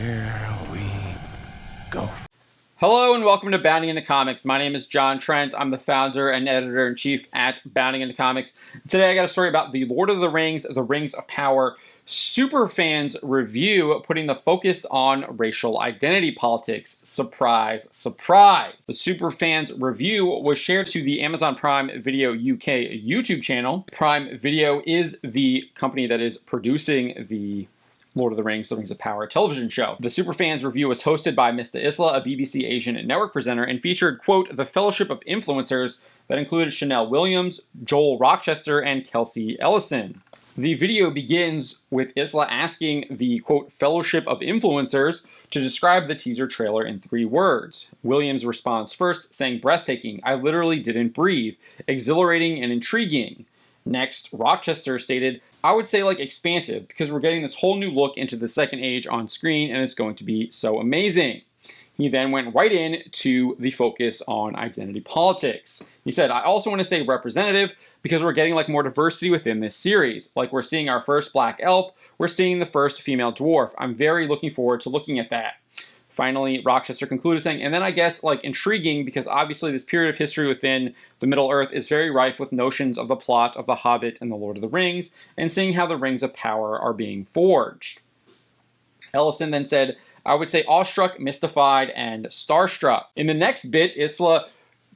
Here we go. Hello and welcome to Bounding Into Comics. My name is John Trent. I'm the founder and editor-in-chief at Bounding Into Comics. Today I got a story about the Lord of the Rings, The Rings of Power Superfans review, putting the focus on racial identity politics. Surprise, surprise. The Superfans review was shared to the Amazon Prime Video UK YouTube channel. Prime Video is the company that is producing the Lord of the Rings, The Rings of Power television show. The Superfans review was hosted by Mr. Isla, a BBC Asian network presenter, and featured, quote, the fellowship of influencers that included Chanel Williams, Joel Rochester, and Kelsey Ellison. The video begins with Isla asking the, quote, fellowship of influencers to describe the teaser trailer in 3 words. Williams responds first, saying breathtaking, I literally didn't breathe, exhilarating and intriguing. Next, Rochester stated, I would say like expansive, because we're getting this whole new look into the Second Age on screen and it's going to be so amazing. He then went right in to the focus on identity politics. He said, I also want to say representative because we're getting like more diversity within this series. Like we're seeing our first black elf, we're seeing the first female dwarf. I'm very looking forward to looking at that. Finally, Rochester concluded saying, and then I guess like intriguing because obviously this period of history within the Middle Earth is very rife with notions of the plot of The Hobbit and The Lord of the Rings, and seeing how the Rings of Power are being forged. Ellison then said, I would say awestruck, mystified, and starstruck. In the next bit, Isla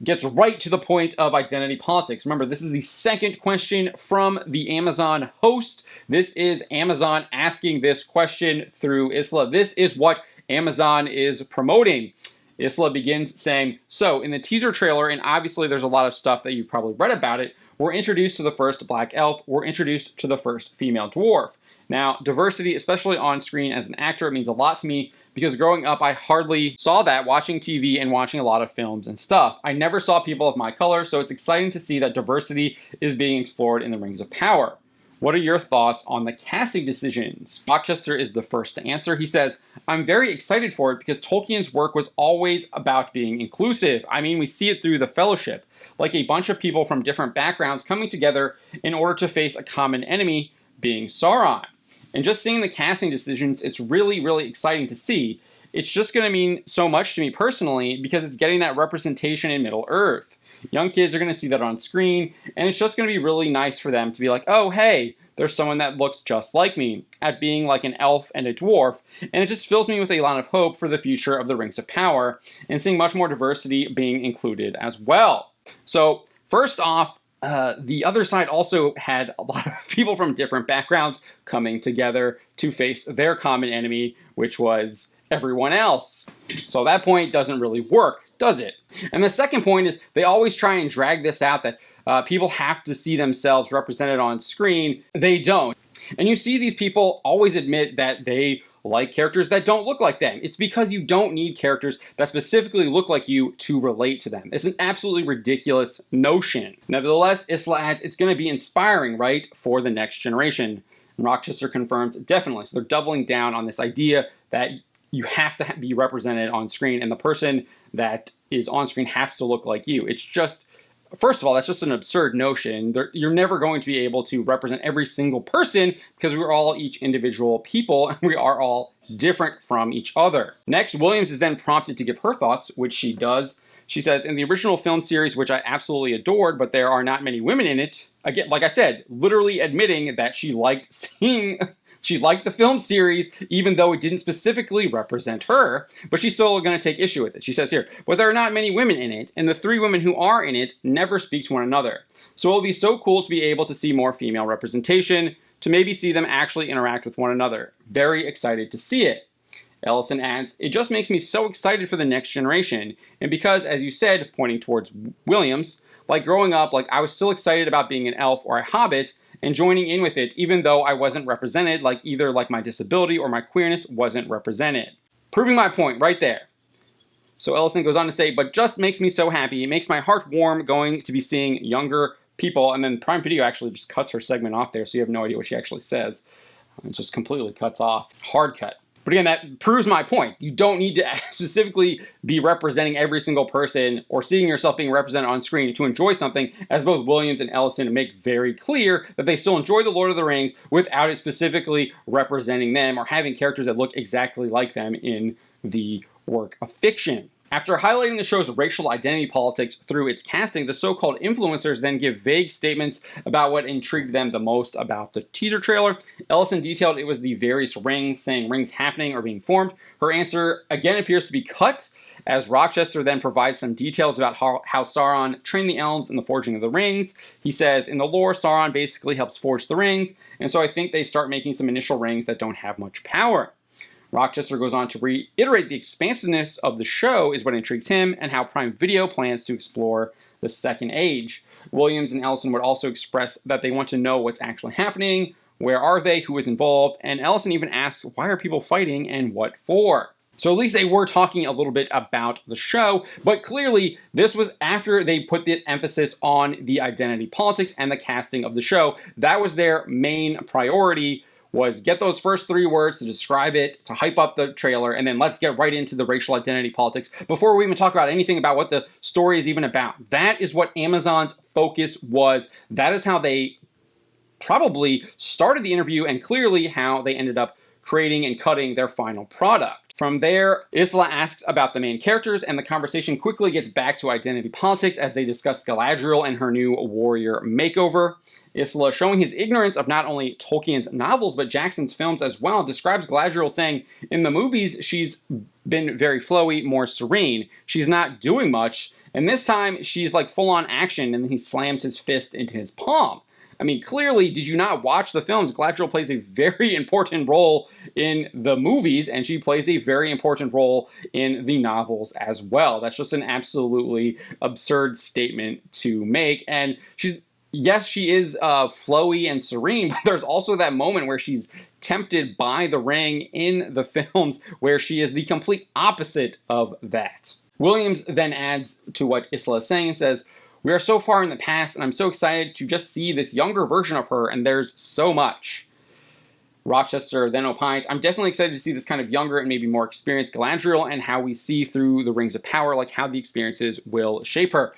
gets right to the point of identity politics. Remember, this is the second question from the Amazon host. This is Amazon asking this question through Isla. This is what Amazon is promoting. Isla begins saying, so in the teaser trailer, and obviously there's a lot of stuff that you've probably read about it, we're introduced to the first black elf, we're introduced to the first female dwarf. Now, diversity, especially on screen as an actor, it means a lot to me because growing up, I hardly saw that watching TV and watching a lot of films and stuff. I never saw people of my color, so it's exciting to see that diversity is being explored in the Rings of Power. What are your thoughts on the casting decisions? Rochester is the first to answer. He says, I'm very excited for it because Tolkien's work was always about being inclusive. I mean, we see it through the Fellowship, like a bunch of people from different backgrounds coming together in order to face a common enemy, being Sauron. And just seeing the casting decisions, it's really, really exciting to see. It's just going to mean so much to me personally because it's getting that representation in Middle-earth. Young kids are going to see that on screen, and it's just going to be really nice for them to be like, oh, hey, there's someone that looks just like me, at being like an elf and a dwarf, and it just fills me with a lot of hope for the future of the Rings of Power, and seeing much more diversity being included as well. So, first off, the other side also had a lot of people from different backgrounds coming together to face their common enemy, which was everyone else. So that point doesn't really work, does it? And the second point is they always try and drag this out that people have to see themselves represented on screen. They don't. And you see these people always admit that they like characters that don't look like them. It's because you don't need characters that specifically look like you to relate to them. It's an absolutely ridiculous notion. Nevertheless, Isla adds it's going to be inspiring, right, for the next generation. And Rochester confirms definitely. So they're doubling down on this idea that you have to be represented on screen, and the person that is on screen has to look like you. It's just, first of all, that's just an absurd notion. You're never going to be able to represent every single person because we're all each individual people and we are all different from each other. Next, Williams is then prompted to give her thoughts, which she does. She says, in the original film series, which I absolutely adored, but there are not many women in it. Again, like I said, literally admitting that she liked the film series, even though it didn't specifically represent her, but she's still going to take issue with it. She says here, but there are not many women in it, and the 3 women who are in it never speak to one another. So it'll be so cool to be able to see more female representation, to maybe see them actually interact with one another. Very excited to see it. Ellison adds, it just makes me so excited for the next generation, and because, as you said, pointing towards Williams, like growing up, like I was still excited about being an elf or a hobbit, and joining in with it, even though I wasn't represented, like either like my disability or my queerness wasn't represented. Proving my point right there. So Ellison goes on to say, but just makes me so happy. It makes my heart warm going to be seeing younger people. And then Prime Video actually just cuts her segment off there, so you have no idea what she actually says. It just completely cuts off. Hard cut. But again, that proves my point. You don't need to specifically be representing every single person or seeing yourself being represented on screen to enjoy something, as both Williams and Ellison make very clear that they still enjoy The Lord of the Rings without it specifically representing them or having characters that look exactly like them in the work of fiction. After highlighting the show's racial identity politics through its casting, the so-called influencers then give vague statements about what intrigued them the most about the teaser trailer. Ellison detailed it was the various rings, saying rings happening or being formed. Her answer again appears to be cut, as Rochester then provides some details about how Sauron trained the elves in the forging of the rings. He says, in the lore, Sauron basically helps forge the rings, and so I think they start making some initial rings that don't have much power. Rochester goes on to reiterate the expansiveness of the show is what intrigues him and how Prime Video plans to explore the Second Age. Williams and Ellison would also express that they want to know what's actually happening, where are they, who is involved, and Ellison even asks, why are people fighting and what for? So at least they were talking a little bit about the show, but clearly this was after they put the emphasis on the identity politics and the casting of the show. That was their main priority, was get those first 3 words to describe it, to hype up the trailer, and then let's get right into the racial identity politics before we even talk about anything about what the story is even about. That is what Amazon's focus was. That is how they probably started the interview and clearly how they ended up creating and cutting their final product. From there, Isla asks about the main characters, and the conversation quickly gets back to identity politics as they discuss Galadriel and her new warrior makeover. Isla, showing his ignorance of not only Tolkien's novels, but Jackson's films as well, describes Galadriel saying, in the movies, she's been very flowy, more serene. She's not doing much, and this time, she's like full-on action, and then he slams his fist into his palm. I mean, clearly, did you not watch the films? Galadriel plays a very important role in the movies, and she plays a very important role in the novels as well. That's just an absolutely absurd statement to make, and yes, she is flowy and serene, but there's also that moment where she's tempted by the ring in the films where she is the complete opposite of that. Williams then adds to what Isla is saying and says, we are so far in the past, and I'm so excited to just see this younger version of her, and there's so much. Rochester then opines, I'm definitely excited to see this kind of younger and maybe more experienced Galadriel and how we see through the Rings of Power, like how the experiences will shape her.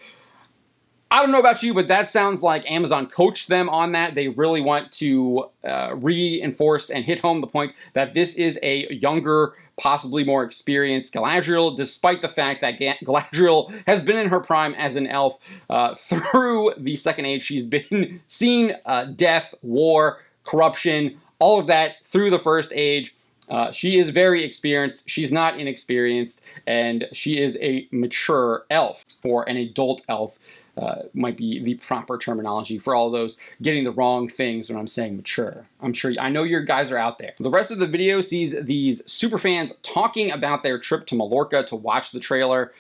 I don't know about you, but that sounds like Amazon coached them on that. They really want to reinforce and hit home the point that this is a younger, possibly more experienced Galadriel, despite the fact that Galadriel has been in her prime as an elf through the Second Age. She's been seen death, war, corruption, all of that through the First Age. She is very experienced, she's not inexperienced, and she is a mature elf, or an adult elf. Might be the proper terminology for all those getting the wrong things when I'm saying mature. I know your guys are out there. The rest of the video sees these superfans talking about their trip to Mallorca to watch the trailer,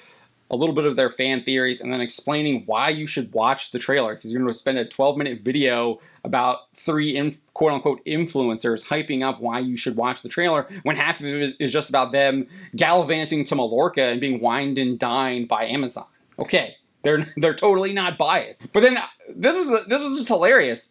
a little bit of their fan theories, and then explaining why you should watch the trailer, because you're going to spend a 12-minute video about 3 quote-unquote influencers hyping up why you should watch the trailer, when half of it is just about them gallivanting to Mallorca and being wined and dined by Amazon. Okay. They're totally not biased. But then this was just hilarious.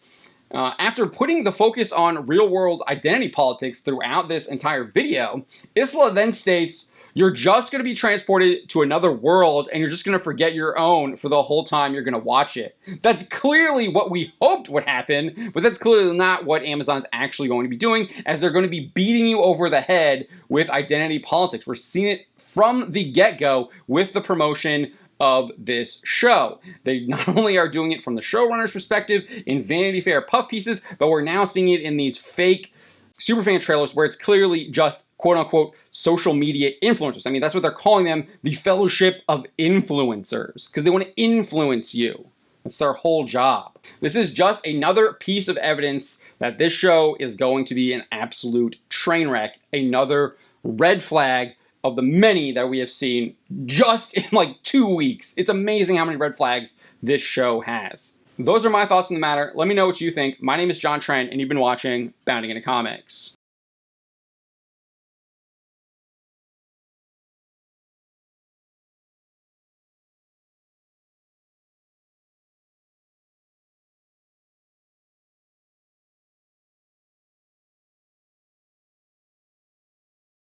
After putting the focus on real-world identity politics throughout this entire video, Isla then states, you're just going to be transported to another world and you're just going to forget your own for the whole time you're going to watch it. That's clearly what we hoped would happen, but that's clearly not what Amazon's actually going to be doing, as they're going to be beating you over the head with identity politics. We're seeing it from the get-go with the promotion of this show. They not only are doing it from the showrunner's perspective in Vanity Fair puff pieces, but we're now seeing it in these fake superfan trailers where it's clearly just quote-unquote social media influencers. I mean, that's what they're calling them, the Fellowship of Influencers, because they want to influence you. That's their whole job. This is just another piece of evidence that this show is going to be an absolute train wreck, another red flag of the many that we have seen just in like 2 weeks. It's amazing how many red flags this show has. Those are my thoughts on the matter. Let me know what you think. My name is John Trent, and you've been watching Bounding Into Comics.